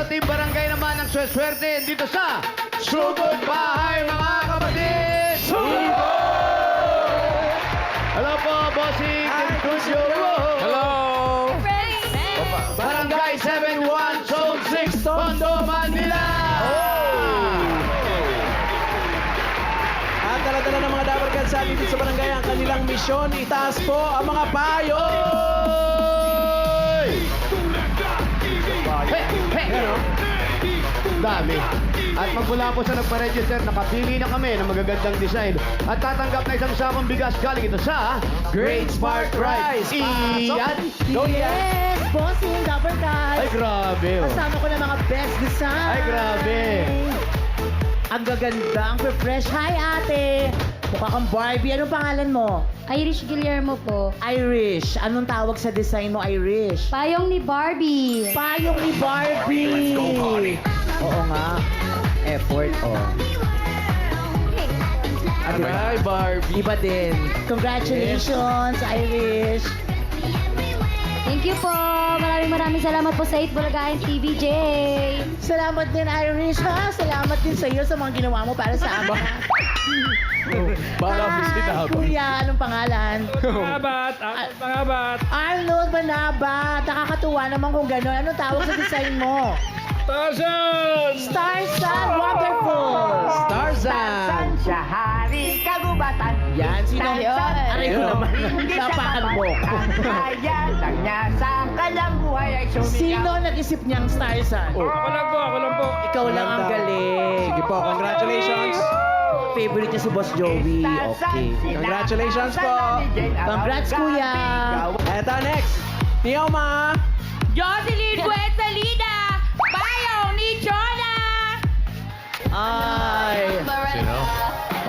Team Barangay naman ang swerte dito sa Sugod Bahay, mga kapatid! Hello po, Bossing Team Studio! Hello! Barangay 71, Zone 6, Tondo, Manila! At dala-dala ng mga Dabber Cats dito sa barangay ang kanilang misyon. Itaas po ang mga payo! Hey! Dami. At magmula po sa nagpa-register, nakapili na kami ng magagandang design. At tatanggap na isang sakong bigas galing ito sa Great Smart Rice. Iyan! Go Yes, bossing, Dabber Cats. Ay, grabe. Oh. Kasama ko na mga best design. Ay, grabe. Ang gaganda, ang fresh. Hi, ate. Mukha kang Barbie. Anong pangalan mo? Irish Guillermo po. Irish. Anong tawag sa design mo, Irish? Payong ni Barbie. Payong ni Barbie. Oo nga. Effort, oh. Ay, Barbie. Iba din. Congratulations, Irish. Thank you po. Maraming salamat po sa 8 Bulagahan TVJ. Salamat din, Irish, ha? Salamat din sa iyo sa mga ginawa mo para sa amin. Bala mo Hi, sinabi. Kuya, anong pangalan? Pangabat! Arnold Manabat. Nakakatuwa naman kung gano'n. Anong tawag sa design mo? Tarzan! Star Sun Wonderful. Tarzan! Siya hari kagubatan. Yan, sino? Tarzan. Aray ko naman. Hindi siya Tapakan mo. Kaya lang niya sa kanyang buhay ay sumigaw. Sino nag-isip niyang Star Sun? Ako lang po. Ikaw lang ang galing. Sige po, congratulations! Favorite niya si Boss Joey. Okay. Congratulations po. Congrats, Kuya. Eto, next! Nioma! Jocelyn Cuetalina! Payong ni Chona! Ay. Sino?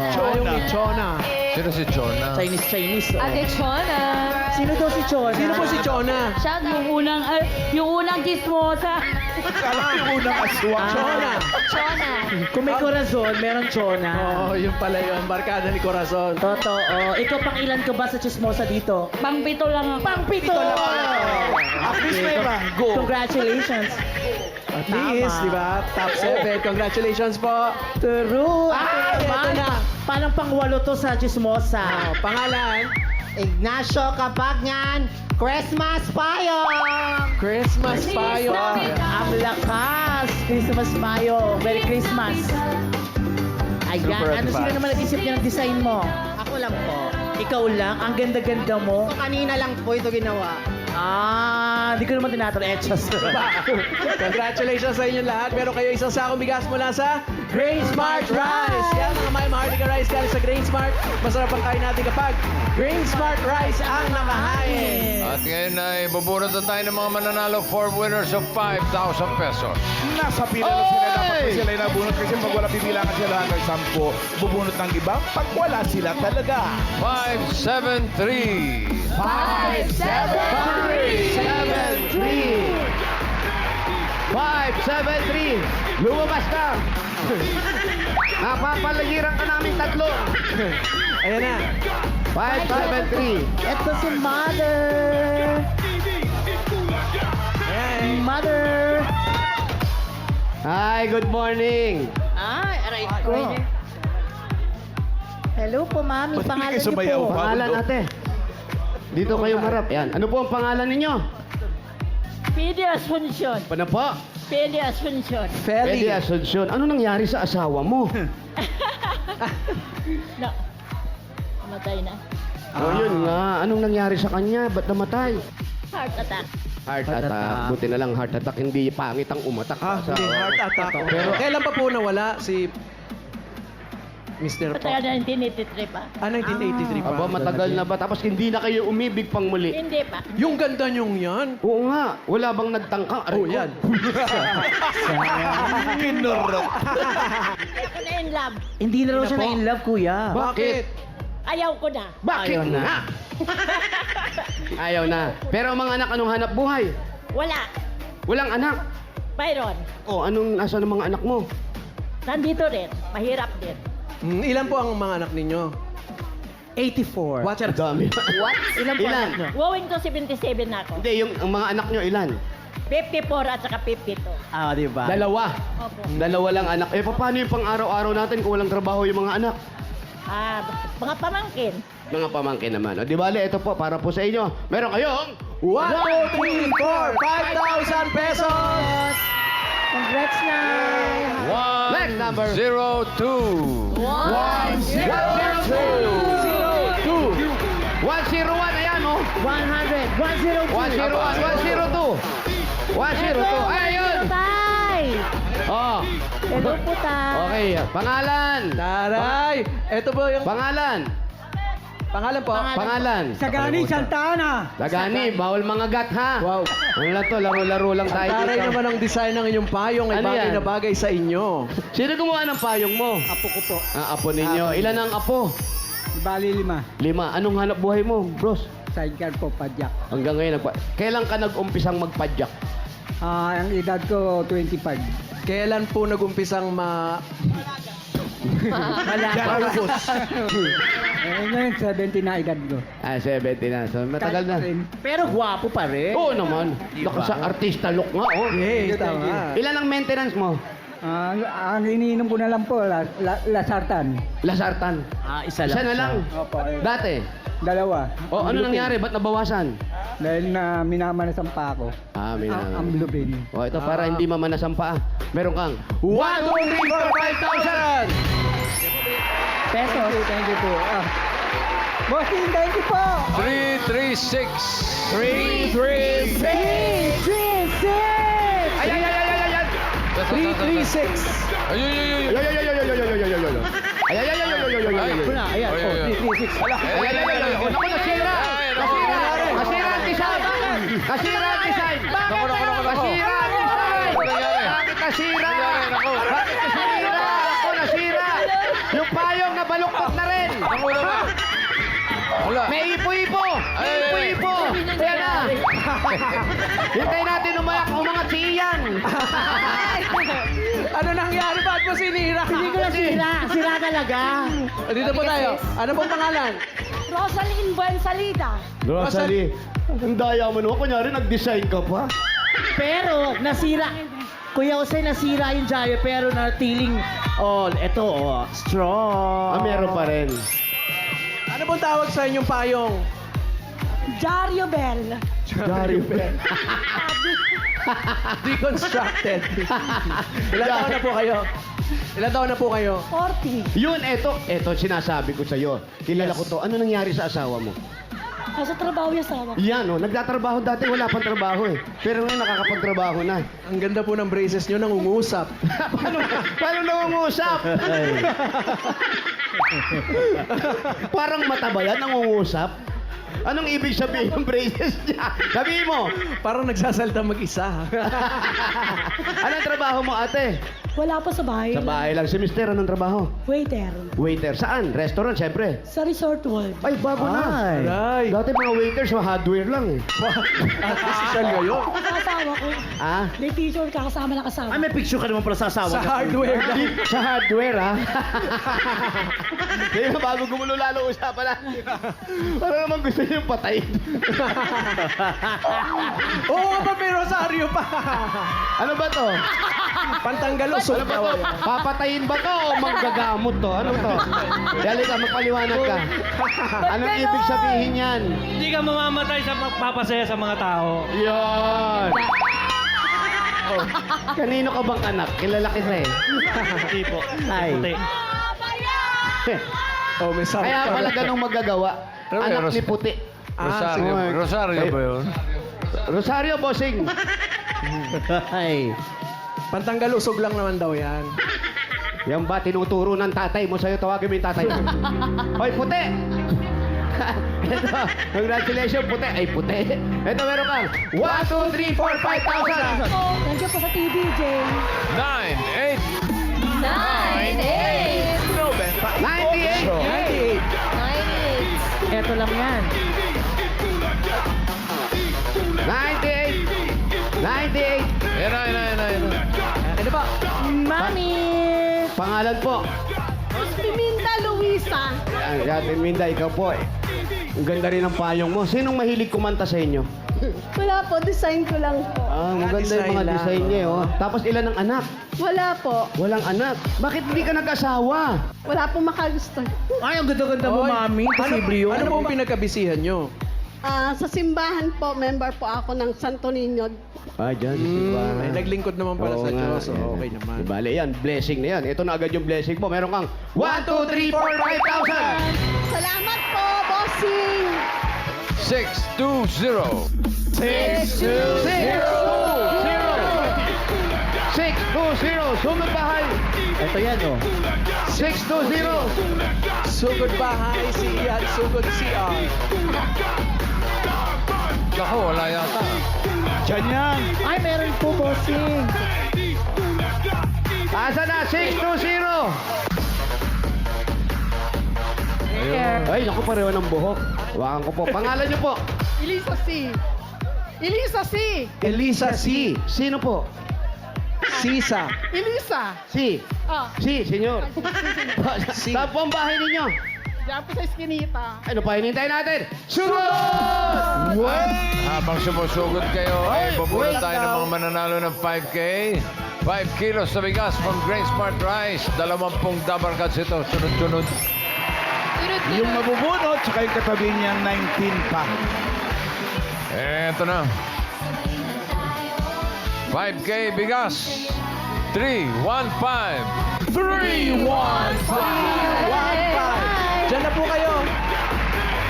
Chona. Ni Chona. Sino si Chona? Chinese. Oh. Ate Chona! Sino daw si Chona? Sino po si Chona? Siya yung unang chismosa. Chona. Chona! Kung may corazon, meron Chona. Oo, yun pala yun. Barkada ni Corazon. Totoo. Ikaw pang ilan ka ba sa chismosa dito? Pangpito lang ako. Pang-pito! At least may rango. Congratulations. At least, di ba? Top 7. Congratulations po. True. Ay, Ate, eto na. Parang pang-walo to sa chismosa. Oh, pangalan? Ignacio Kapagnan, Christmas Payo! Christmas Payo. Ang lakas! Christmas Payo. Merry Christmas. Ayan. Super Ano sino advanced. naman nag-isip niya ng design mo? Ako lang po. Ikaw lang? Ang ganda-ganda mo? Kanina lang po ito ginawa. Di ko naman tinatrechos. Congratulations sa inyo lahat. Meron kayo isang sakong bigas mula sa Grain Smart Rice. Yan mga may Maharlika Rice galing sa Grain Smart. Masarap ang kain natin kapag Grain Smart Rice ang nakahain. At ngayon ay bubunot na tayo ng mga mananalo for winners of 5,000 pesos. Nasa pila na sila, dapat po sila nabunot kasi pag wala bibilangan sila hanggang 10, bubunot ng iba pag wala sila talaga. 573! 573! 573! Lumabas ka! Napapalagiran ka namin tatlo! Ayan na. 573! Ito si Mother. Ayan. Mother. Hi, good morning! Ay, aray ko. Hello po, Mami. Ba't Pangalan hindi kayo niyo sumayaw po? pa? Pangalan ate. Dito kayo marap. Yan. Ano po ang pangalan ninyo? Pidi Asuncion. Ano po? Pidi Asuncion. Feli. Eddie Asuncion. Ano nangyari sa asawa mo? No. Namatay na. Oh, yun nga. Anong nangyari sa kanya? Ba't namatay? Heart attack. Heart Heart attack. attack. Buti na lang heart attack. Hindi pangit ang umatak. sa Hindi, asawa. heart attack. Pero, Kailan pa po nawala si Mr. Patay Pop? na 1983 pa. 1983 pa. aba, matagal na ba? Tapos hindi na kayo umibig pang muli. Hindi pa. Yung ganda niyong yan. Oo nga. Wala bang nagtangka? Aray Oh, ko. yan. Kinurot. Ito na in love. Hindi na raw siya po. na in love, kuya. Bakit? Ayaw ko na. Bakit Ayaw na. nga? Ayaw na. Pero ang mga anak, anong hanap buhay? Wala. Walang anak. Byron. O, anong nasa ng mga anak mo? Nandito rin. Mahirap din. Ilan po ang mga anak ninyo? 84. Watcher. Dami. What? Ilan po Ilan? anak niyo? Going to 77 na ako. Hindi, yung ang mga anak nyo ilan? 54 at saka 52. Ah, di ba? Dalawa. Opo. Dalawa lang anak. Eh, paano yung pang-araw-araw natin kung walang trabaho yung mga anak? Mga pamangkin. Mga pamangkin naman. O, di bale, ito po, para po sa inyo. Meron kayong 1, 2, 3, 4, 5,000 pesos! Congrats na. Next number. 02. 101. Ayan, oh. 100. 102. 101. 102. 102. Ay, ayun. Tay. Oh. Hello po, Tay. Okay. Pangalan. Taray! Ito po yung Pangalan. pangalan po. Pangalan. Sagani Santana. Lagani, bawal mga gat, ha? Wow. Ano lang to, laro-laro lang tayo Taray dito. naman ang design ng inyong payong ay Ano bagay yan? na bagay sa inyo. Sino gumawa ng payong mo? Apo ko po. Apo ninyo. Ilan ang apo? Bali 5. 5. Anong hanap buhay mo, bros? Sidecar po, padyak. Hanggang ngayon, kailan ka nag-umpisang magpadyak? Ang edad ko 25. Kailan po nagumpisang Ngayon 70 na edad ko. 70 na. So, matagal na. Pero gwapo pa rin. Oo naman. Sa artista look nga, oh. Yes, tama. Ilan ang maintenance mo? Ang iniinom ko na lang po, lasartan. Lasartan. Isa Isa na lang. Opo. Dati. 2. O, ano nangyari? Ba't nabawasan? Dahil na minamanasan pa ako. May Ang blubin. O, ito para hindi mamanasan pa. Meron kang 1, 2, 3, 4, 5,000! Pesos. Thank you po. Bossing, thank you po. 336. 336! Ay, ay, ay, ay, ay, ay! 336! Ayun, ayun, ayun. Ay, ay, ay, ay, ay, ay, ay, ay, ay, ay, ay, ay, ay, ay, ay, ay, ay, ay, ay, Naku, nasira! Nasira! Nasira ang design! Nasira ang design! Naku, naku, naku, naku. Nasira ang design! Ano nangyari? Bakit nasira? Naku. Bakit nasira? Ako, nasira! Yung payong nabaluktot na rin! Naku, naku. Wala. May ipo-ipo! May Ay, ay, ay. ipo-ipo! Kaya na! Hintayin natin umangat si Ian! Ano nangyari? Ba't mo sinira? Hindi ko nasira. Sira talaga. Dito po tayo. Ano pong pangalan? Rosaline Buensalida. Rosalie, ang daya mo naman. Kunyari, nag-design ka pa. Pero nasira. Kuya Jose, nasira yung gyro pero natiling eto, strong. Meron pa rin. Ano pong tawag sa inyong payong? Dario Bell. Gary Bell. Deconstructed. Ilan taon na po kayo? Ilan taon na po kayo? 40. Yun, eto sinasabi ko sa'yo. Kilala ko to. Ano nangyari sa asawa mo? Nasa trabaho yung asawa. Yan, nagtatrabaho dati, wala pang trabaho eh. Pero ngayon nakakapagtrabaho na. Ang ganda po ng braces nyo, nangungusap. Paano nangungusap? Parang mataba yan, nangungusap. Anong ibig sabihin ng braces niya? Sabihin mo. Parang nagsasalta mag-isa. Anong trabaho mo, ate? Wala pa sa bahay. Sa bahay lang. Si Mister, anong trabaho? Waiter. Waiter. Saan? Restaurant, syempre. Sa Resort World. Ay, bago na. Aray. Dati mga waiters, mga hardware lang eh. Artificial ngayon. Sa asawa ko. Ah? May picture kakasama ng kasama. May picture ka naman pala sa asawa. Sa hardware lang. Sa hardware, ha? Kaya bago gumulo lalo usapan natin. Para naman gusto niyo yung patayin. Oo, may Rosario pa. Ano ba to? Pantanggalusog. Ano ba to? Papatayin ba to o manggagamot to? Ano to? Dali ka, magpaliwanag ka. Anong ibig sabihin yan? Hindi ka mamamatay sa magpapasaya sa mga tao. Yun! Oh, kanino ka bang anak? Kilala kita eh. Hindi po. Ay. Puti. Oh, may sound. Kaya pala ganong magagawa. Anak ni Puti. Rosario. sige. Rosario ba yun? Rosario, bossing. Ay. Pantanggalusog lang naman daw yan. Yan ba, tinuturo ng tatay mo sa'yo? Tawagin mo yung tatay mo. Hoy, Puti! Ito, congratulations, Puti. Ay, Puti. Ito, meron kang 1, 2, 3, 4, 5,000. Thank you po sa TVJ. 9, 98. 98. 8. 98. Eto lang yan. 98. 98. Yan. Ano ba? Mami! Pangalan po. Piminta Luisa. Yan, Minda, ikaw po. Ang ganda rin ng payong mo. Sinong mahilig kumanta sa inyo? Wala po, design ko lang po. Ah, maganda yung design mga lang. design niya, oh. Tapos ilan ang anak? Wala po. Walang anak. Bakit hindi ka nag-asawa? Wala po makagusto. Ay, ang ganda-ganda mo, Oy, mami. Posible yun. Ano po ang pinagkabisihan nyo? Sa simbahan po, member po ako ng Santo Niño. Ah, dyan. diba? Ay, naglingkod naman pala Oo sa nga. Diyos. So, okay naman. Di bale yan, blessing na yan. Ito na agad yung blessing mo. Meron kang 1, 2, 3, 4, 5,000! Salamat po, bossing! 620. 620! Sumot bahay! Ito yan, oh. 620! Sugod bahay si at sugod CR. Naku, wala yata. Diyan yan. Ay, meron po, bossing. Asa na? 620! Ayun. Ay, naku, pareho ng buhok. Hawakan ko po. Pangalan niyo po? Elisa C. Elisa C. Elisa C. Sino po? Sisa. Elisa. C. Ah, C, senyor. Saan po ang bahay ninyo? diyan po sa eskinita. Ano pa hinintay natin? Sugod! Habang sumusugod kayo, ay bubulot wait tayo ng now. mga mananalo ng 5K. 5 kilos sa bigas from Grain Smart Rice. 20 double cuts ito. Sunod-sunod. Yung mabubunot, tsaka yung katabi niyang 19 pa. Eto na. 5K bigas. 315. 315! Diyan na po kayo.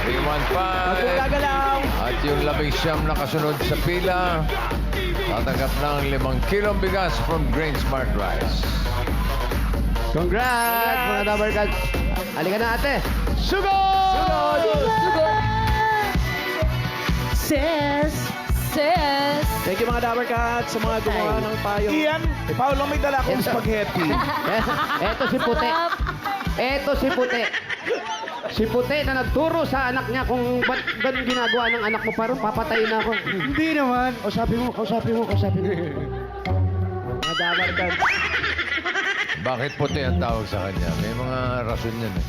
315. Magkagalaw. At yung 19 na kasunod sa pila, tatanggap ng 5 kilong bigas from Grain Smart Rice. Congrats, mga Dabber Cats. Halika na, ate. Sugod! Sis. Thank you mga Dabber Cats sa mga gumawa ng payo. Iyan, Paolo, may dala akong spaghetti. Eto si Puti. Eto si Puti. Si Puti na nagturo sa anak niya kung ba't ganun ginagawa ng anak mo. Parang papatayin na ako. Hindi naman. Kausapin mo. Mga Dabber Cats. Bakit puti ang tawag sa kanya? May mga rason yan eh.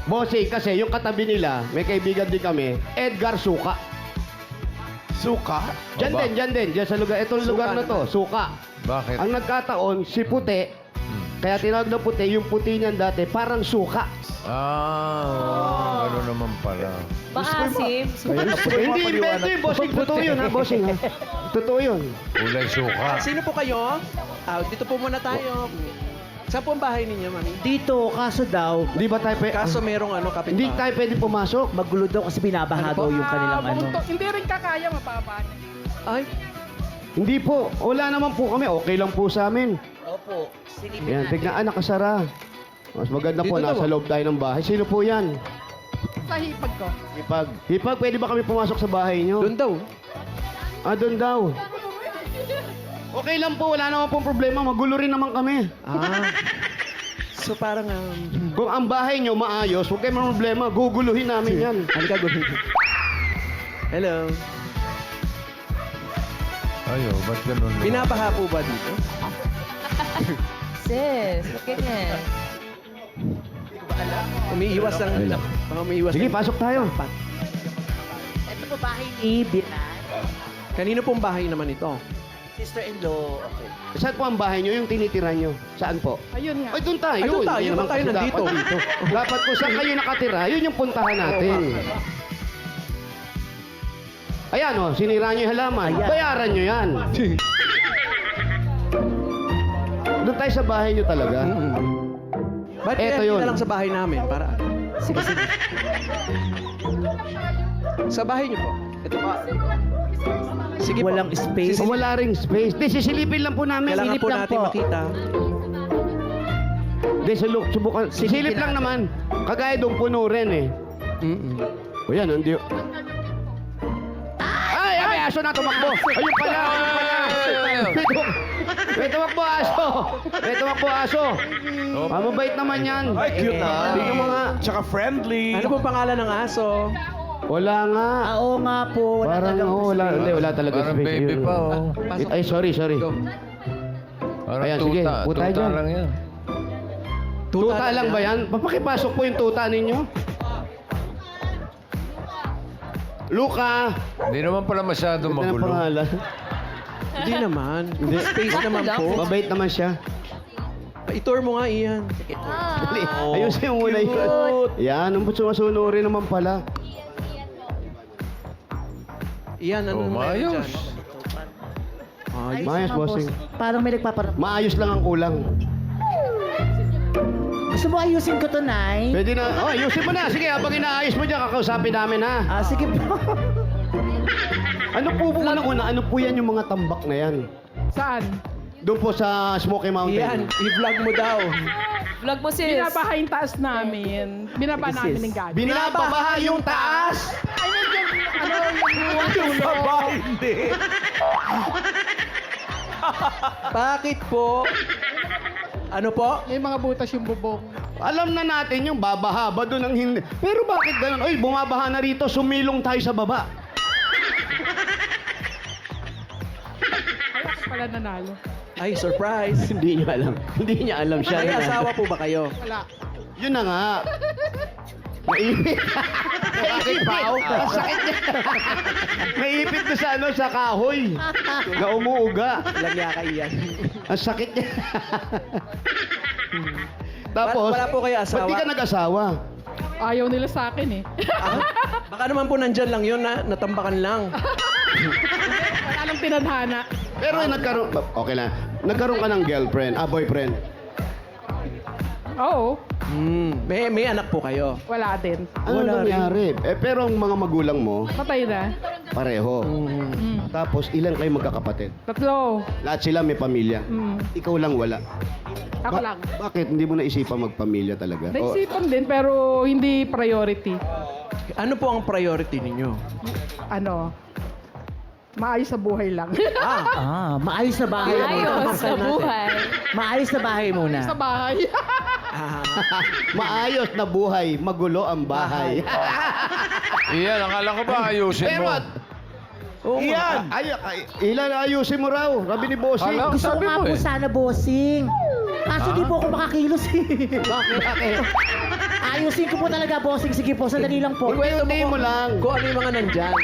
Bossing, kasi yung katabi nila, may kaibigan din kami, Edgar Suka. Suka? Diyan Aba. din. Diyan sa lugar. Itong Suka lugar na to, naman. Suka. Bakit? Ang nagkataon, si Puti, kaya tinawag na Puti, yung puti niyan dati, parang suka. Gano'n naman pala. Hindi invento yun, bossing. Totoo yun, ha, bossing, ha? Totoo yun. Kulay suka. Sino po kayo? Dito po muna tayo. Saan po ang bahay ninyo, mami? Dito, kaso daw, Di ba tayo Kaso merong kapit hindi tayo pwede pumasok? magulo daw kasi binabaha daw yung kanilang ano. Hindi rin kakaya mababa. Ay, Hindi po. Wala naman po kami. Okay lang po sa amin. Opo. Yan, tignan, nakasara. Mas maganda po, Dito nasa daw. loob tayo ng bahay. Sino po yan? Sa hipag ko. Hipag, pwede ba kami pumasok sa bahay nyo? doon daw. Ah, doon daw. Okay lang po, wala naman pong problema. Magulo rin naman kami. So parang, Kung ang bahay nyo maayos, huwag kayong problema. Guguluhin namin yan. halika gulo. Hello. Ayo, ba't ganun? Binabaha po ba dito? Umiiwas lang. Mga umiiwas Sige, lang. pasok tayo. Ito po bahay ni Binan. Kanino pong bahay naman ito? Sister-in-law. Okay. Saan po ang bahay nyo? Yung tinitira nyo? Saan po? Ayun nga. Ay, doon tayo. Ay, doon tayo. Hindi Ba't naman tayo kasi nandito? Dapat dito. Dapat po saan kayo nakatira, yun yung puntahan natin. Ayan o, sinira nyo yung halaman. Bayaran nyo yan. Doon tayo sa bahay nyo talaga. Ba't Eto kaya yun. na lang sa bahay namin? Para. Sige. Sa bahay niyo po. Ito pa. Sige Walang po. space. So, wala ring space. Di, sisilipin lang po namin. Kailangan Silip po lang natin po. makita. Di, subukan. Sisilip lang naman. Kagaya doon puno rin eh. O yan, hindi. Ay, may aso na tumakbo. Ayun pala. May tumakbo aso. May tumakbo aso. Mabait naman yan. Ay, cute na. Tingnan mo nga. Tsaka friendly. Ano pong pangalan ng aso? Wala nga. Oo nga po. Wala Parang talagang wala. space. Hindi, wala talaga Parang space. baby Ayun. pa, oh. Ay, sorry. Go. Parang Ayan, tuta. sige, puta Tuta dyan. lang yan. Tuta lang ba yan? Papakipasok po yung tuta ninyo. Luca. Hindi naman pala masyadong Ganda ng magulo. pangalan. Hindi naman. Space naman po. Mabait naman siya. I-tour mo nga, Ian. Dali, ayusin mo muna yun. Yan, ang sumasunurin naman pala. Ian, ano Oh, meron maayos. dyan? Mayas, bossing. Parang may nagpaparap. Maayos lang ang kulang. Gusto mo ayusin ko to, Nay? Pwede na. Oh, ayusin mo na. Sige, habang inaayos mo dyan, kakausapin namin, ha? Sige po. Ano po unang-una? Ano po yan yung mga tambak na yan? Saan? Doon po sa Smoky Ian, Mountain. i-vlog mo daw. Vlog mo sis. Binabaha yung taas namin. Binaba namin ng gabi. Binabaha yung taas! Hindi. Bakit po? Ano po? May mga butas yung bubong. Alam na natin yung babaha ba doon ang hindi. Pero bakit ganun? Oy, bumabaha na rito, sumilong tayo sa baba. Pala nanalo. Ay, surprise. Hindi niya alam. Hindi niya alam siya. May na- asawa po ba kayo? Wala. Yun na nga. Naipit. Naipit. Ang sakit niya. Naipit ko sa sa kahoy. Na umuuga. Alam niya ka, Ian. Ang sakit niya. Tapos, Wala po kayo asawa? ba't di ka nag-asawa? Ayaw nila sa akin eh. Baka naman po nandyan lang yun, natambakan lang. Wala nang tinadhana. Pero nagkaroon, okay na. Nagkaroon ka ng girlfriend, boyfriend. Oo. May anak po kayo. Wala din. Ano Wala nangyari? Pero ang mga magulang mo, Patay na. pareho. Mm. Tapos, ilan kayo magkakapatid? 3. Lahat sila may pamilya. Mm. Ikaw lang wala. Ako lang. Bakit? Hindi mo naisipan magpamilya talaga? O, Naisipan din pero hindi priority. Ano po ang priority ninyo? Ano? Maayos sa buhay lang. Maayos na bahay. Ayos sa buhay. Maayos na bahay muna. sa bahay. maayos na buhay, magulo ang bahay. Iyan, akala ko ba ayusin Pero, mo? Iyan! Ilan ayusin mo raw? Sabi ni Bossing. Hala. Gusto ko Sabi nga mo po eh. sana, bossing. Kaso di po ako makakilos eh. Bakit? Ayusin ko po talaga, bossing. Sige po, sandali lang po. Unti mo lang. Kung ano yung mga nandyan.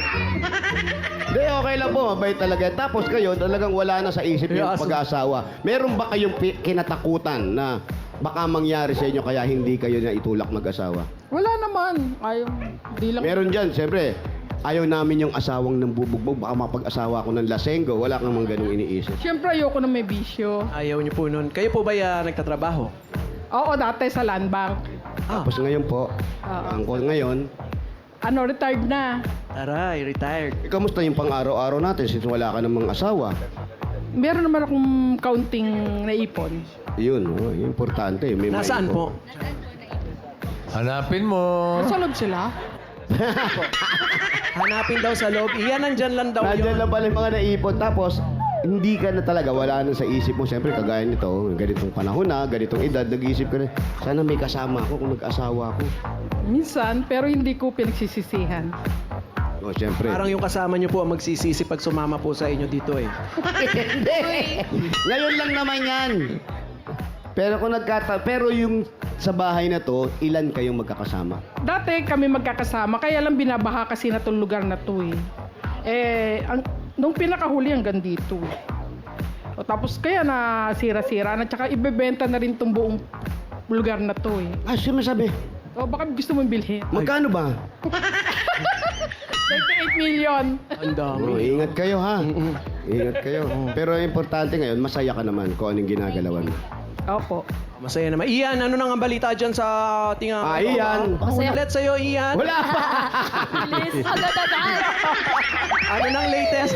Hindi, okay lang po. Mabait talaga. Tapos kayo, talagang wala na sa isip yung Yes. pag-aasawa. Meron ba kayong kinatakutan na baka mangyari sa inyo kaya hindi kayo na itulak mag-asawa? Wala naman. Ayaw. Di lang. Meron dyan, siyempre. Ayaw namin yung asawang nang bubugbog. Baka mapag-asawa ko ng lasenggo. Wala kang mga ganung iniisip. Siyempre ayoko na may bisyo. Ayaw niyo po nun. Kayo po ba nagtatrabaho? Oo, dati sa land bank. Tapos ngayon po, ang ngayon, Retired na. Aray, retired. kamusta yung pang-araw-araw natin since wala ka namang asawa? Meron naman akong counting naipon. Yun, importante. May Nasaan maipon. po? Hanapin mo. Nasa loob sila. Hanapin daw sa loob. Iyan, nandyan lang daw Nandiyan yun. lang pala yung mga naipon. Tapos, hindi ka na talaga, wala na sa isip mo. Siyempre, kagaya nito, ganitong panahon na, ganitong edad, nag-iisip ka na, sana may kasama ako kung nag-asawa ako. Minsan, pero hindi ko pinagsisisihan. O, siyempre. Parang yung kasama niyo po ang magsisisi pag sumama po sa inyo dito eh. Ngayon lang naman yan. Pero kung pero yung sa bahay na to, ilan kayong magkakasama? Dati kami magkakasama, kaya lang binabaha kasi na itong lugar na to eh. Nung pinakahuli hanggang dito. O tapos kaya na sira-sira na, tsaka ibebenta na rin itong buong lugar na to eh. Ah, sumasabi. O baka gusto mong bilhin. Magkano ba? 38 million. Ang dami. Ingat kayo ha. Ingat kayo. Pero ang importante ngayon, masaya ka naman kung anong ginagalawan mo. Opo. Masaya naman. Ian, ano nang ang balita dyan sa ating... Ian. Masaya. Ulit sa'yo, Ian. Wala pa! Bilis. Agad-agad. Ano nang latest?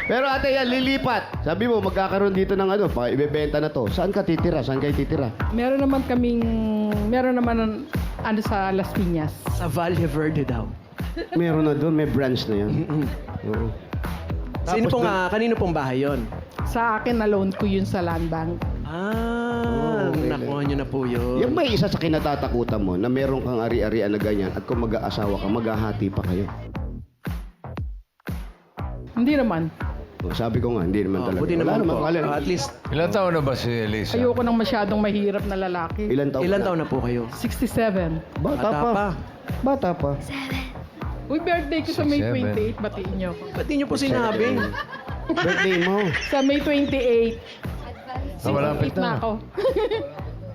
Pero ate yan, lilipat. Sabi mo, magkakaroon dito ng ibebenta na to. Saan ka titira? Saan kayo titira? Meron naman sa Las Piñas. Sa Valle Verde daw. Meron na doon, may branch na yan. Oo. Sino Tapos pong, kanino pong bahay yon? Sa akin, na-loan ko yun sa land bank. okay. Nakuha nyo na po yun. Yung may isa sa kinatatakutan mo na meron kang ari-arian na ganyan at kung mag-aasawa ka, maghahati pa kayo. Hindi naman. Sabi ko nga, hindi naman talaga. Buti Wala naman po. wala. At least, Ilan taon na ba si Elisa? Ayoko nang masyadong mahirap na lalaki. Ilan taon? ilan taon na po kayo? 67. Bata Bata pa. pa. Bata pa. Uy, birthday ko sa May 6-7. 28. Batiin niyo ako. Ba't di nyo po sinabi? Birthday mo. Sa May 28. Malapit na. ako.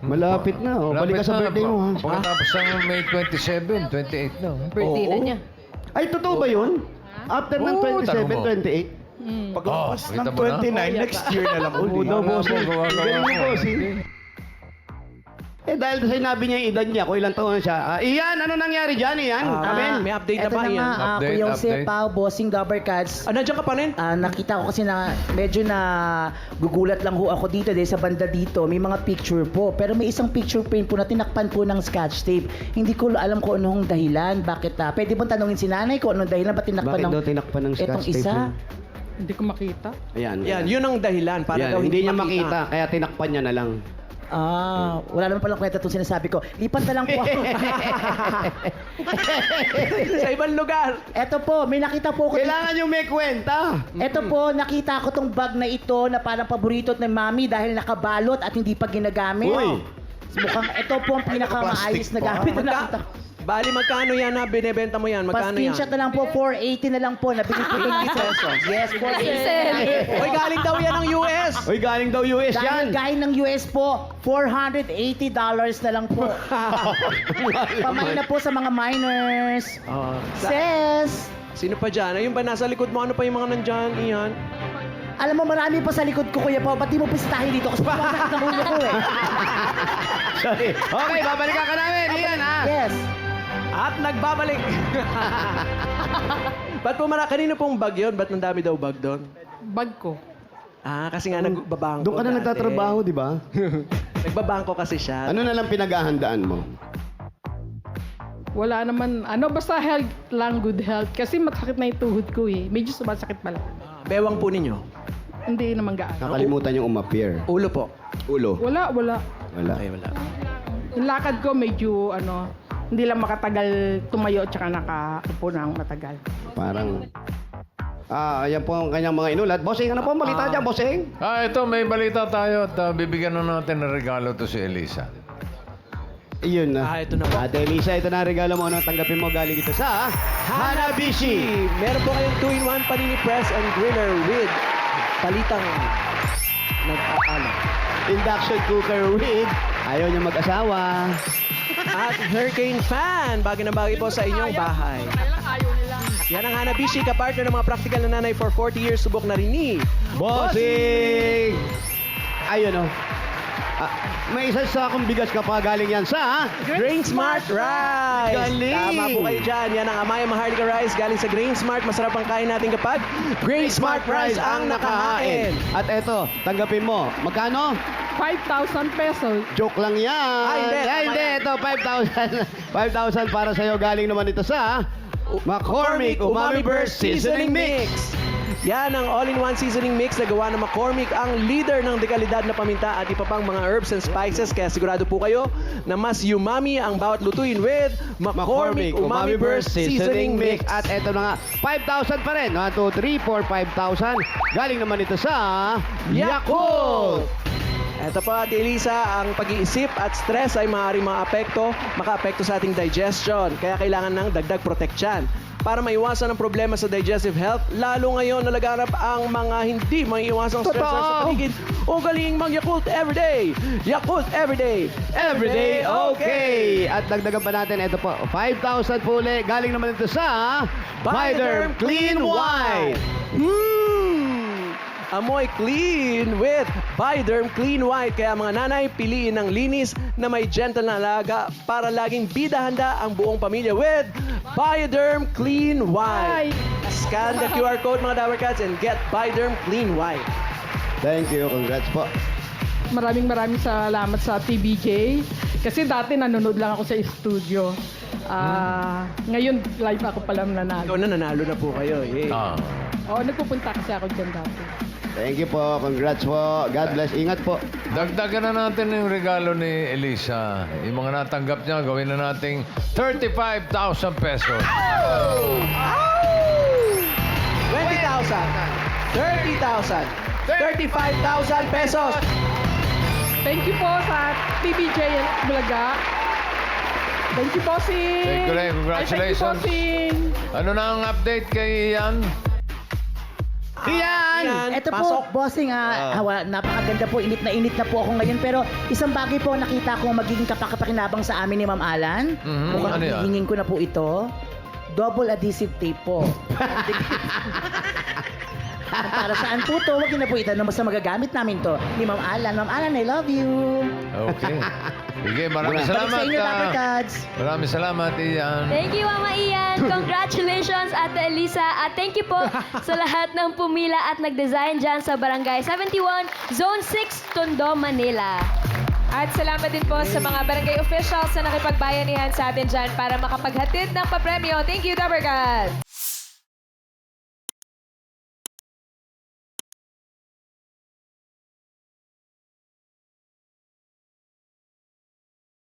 Malapit na. O, balik ka sa birthday mo, ha? Pagkatapos ng May 27, 28 na. Birthday na niya. Ay, totoo ba yun? After ng Oo, 27, tanong mo. 28? Pagkatapos kita ng mo na. 29, next year na lang Oo uli. daw, bossing. gawa. Galing mo, bossing. Eh, dahil sa sinabi niya yung edad niya, kung ilang taon na siya. Ian, ano nangyari dyan, Ian? Amen. May update na Eto ba na yan? nga, Update, Kuya Jose update. Pao, Bossing Gabber Cats. Nandiyan ka pa rin? Nakita ko kasi na medyo na gugulat lang ho ako dito dahil sa banda dito. May mga picture po. Pero may isang picture frame po na tinakpan po ng scotch tape. Hindi ko alam kung anong dahilan. Bakit? Pwede bang tanongin si nanay kung anong dahilan ba tinakpan Bakit ng... daw tinakpan ng Etong scotch tape? isa. Hindi ko makita. Ayan. Yan, yun ang dahilan para Yan, daw hindi niya makita, kaya tinakpan niya na lang. Wala naman palang kwenta itong sinasabi ko. Lipat na lang po ako. Sa ibang lugar. Eto po, may nakita po ko. Kailangan yung may kwenta. Eto po, nakita ko tong bag na ito na parang paborito ng mami dahil nakabalot at hindi pa ginagamit. Uy. Mukhang ito po ang pinakamaayos na gamit na nakita. Bali, magkano yan na binibenta mo yan? Magkano yan? Pa-screenshot na lang po, 480 na lang po. Nabili po ito ng pesos. Yes, 480. Uy, galing daw yan ng US. Uy, galing daw US yan. Dahil galing ng US po, $480 na lang po. Pamain na po sa mga minors. Sis! Sino pa dyan? Ayun ba, nasa likod mo? Ano pa yung mga nandyan? Iyan? Alam mo, marami pa sa likod ko, Kuya Pao. Ba't di mo pistahin dito? Kasi pumasakit ang ulo ko eh. Sorry. Okay, babalikan ka namin. Ian, ha? Yes. At nagbabalik. Ba't po kanino pong bag yun? Ba't ang dami daw bag doon? Bag ko. Kasi nga nagbabangko. Doon ka na dati. nagtatrabaho, di ba? Nagbabangko kasi siya. Ano na lang pinaghahandaan mo? Wala naman, basta health lang, good health. Kasi masakit na yung tuhod ko eh. Medyo sumasakit pala. Bewang po ninyo. Hindi naman gaano. Nakalimutan yung umappear. Ulo po. Ulo. Wala. Wala. Okay, wala. Yung lakad ko medyo, hindi lang makatagal tumayo at saka nakaupo ng matagal. Parang... ayan po ang kanyang mga inulat. Bossing, ano po ang balita dyan, Bossing? Ito, may balita tayo at bibigyan na natin ng regalo to si Elisa. Iyon na. Ito na po. Ate Elisa, ito na ang regalo mo. Ano tanggapin mo galing ito sa Hanabishi. Meron po kayong 2-in-1 panini press and griller with palitang nag-aalam. Induction cooker with ayaw niya mag-asawa. At hurricane fan, bagay na bagay po sa inyong bahay. Yan ang Hanabishi, kapartner ng mga practical na nanay for 40 years, subok na rin ni Bossing! Ayun o. May isang sakong bigas ka pa galing yan sa Grain Smart Rice. Galing! Tama po kayo dyan. Yan ang Amaya Maharlika Rice galing sa Grain Smart. Masarap ang kain natin kapag Grain Smart Rice ang nakahain. At eto, tanggapin mo. Magkano? 5,000 pesos. Joke lang yan. Hindi. Ito, 5,000. 5,000 para sa'yo. Galing naman ito sa McCormick Umami Burst Seasoning Mix. Yan ang all-in-one seasoning mix na gawa ng McCormick, ang leader ng dekalidad na paminta at iba pang mga herbs and spices. Kaya sigurado po kayo na mas umami ang bawat lutuin with McCormick Umami Burst Seasoning Mix. At eto na nga, 5,000 pa rin. 1, 2, 3, 4, 5,000. Galing naman ito sa Yakult. Ito po, Ate Elisa, ang pag-iisip at stress ay maaaring maka-apekto sa ating digestion. Kaya kailangan ng dagdag proteksyon. Para maiwasan ang problema sa digestive health, lalo ngayon na laganap ang mga hindi maiiwasang stressor sa paligid, ugaling mag-Yakult everyday. Yakult everyday. Everyday okay. At dagdagan pa natin, ito po, 5,000 po ulit. Galing naman ito sa Bioderm Clean White. Amoy clean with Bioderm Clean White. Kaya mga nanay, piliin ng linis na may gentle na alaga para laging bida-handa ang buong pamilya with Bioderm Clean White. Scan the QR code mga Dower Cats and get Bioderm Clean White. Thank you. Congrats po. Maraming salamat sa TBJ. Kasi dati nanonood lang ako sa studio. Ngayon, live ako pala nanalo. Ikaw na, nanalo na po kayo. Yay. Nagpupunta kasi ako dyan dati. Thank you po. Congrats po. God bless. Ingat po. Dagdagan na natin yung regalo ni Elisa. Yung mga natanggap niya, gawin na nating 35,000 pesos. 20,000, 30,000, 35,000 pesos. Thank you po sa TBJ Bulaga. Thank you, bossing. Thank you rin. Congratulations. Ay, thank you, bossing. Ano na ang update kay Ian? Iyan! Ito pasok. po, bossing, napakaganda po, init na po ako ngayon. Pero isang bagay po nakita ko magiging kapakapakinabang sa amin ni Ma'am Alan. Mhm, Mukhang ano yan? hihingin ko na po ito. Double adhesive tape po. Para saan po to? Huwag niyo na po ito. Basta magagamit namin to ni Ma'am Alan. Ma'am Alan, I love you. Okay. Sige, maraming Balik salamat. sa inyo, Dapper Cats. Maraming salamat, Ian. Thank you, Mama Ian. Congratulations, Ate Elisa. At thank you po sa lahat ng pumila at nag-design dyan sa Barangay 71, Zone 6, Tondo, Manila. At salamat din po sa mga barangay officials na nakipagbayanihan sa atin dyan para makapaghatid ng papremyo. Thank you, Dabarkad!